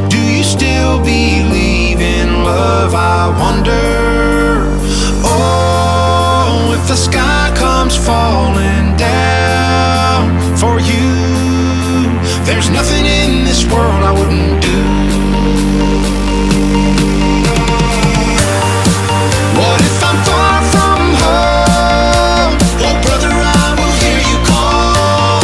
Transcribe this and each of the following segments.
Do you still believe in love, I wonder? Oh, if the sky comes falling down for you, there's nothing in this world I wouldn't do. What if I'm far from home? Oh brother, I will hear you call.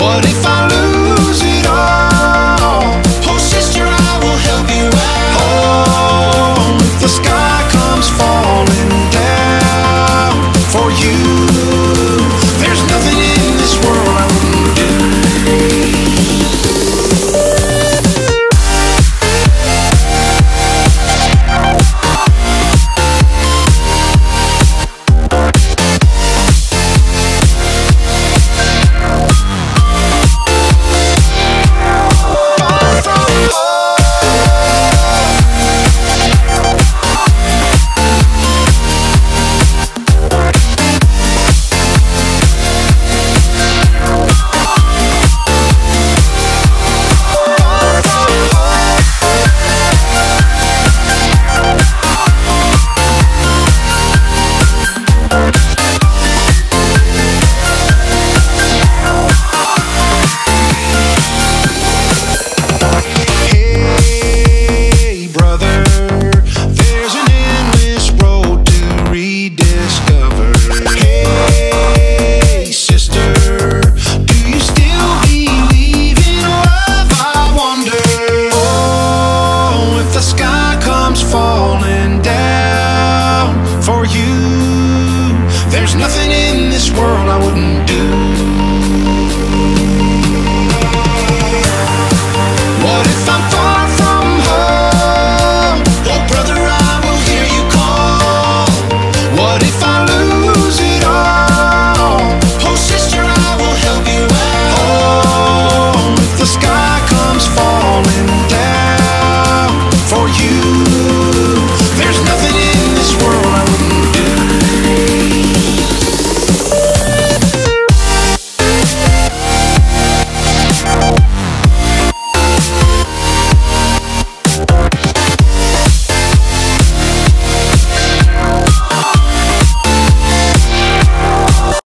What if I lose it all? Oh sister, I will help you out. Oh, if the sky comes falling down for you, there's nothing in this world I wouldn't do. Fall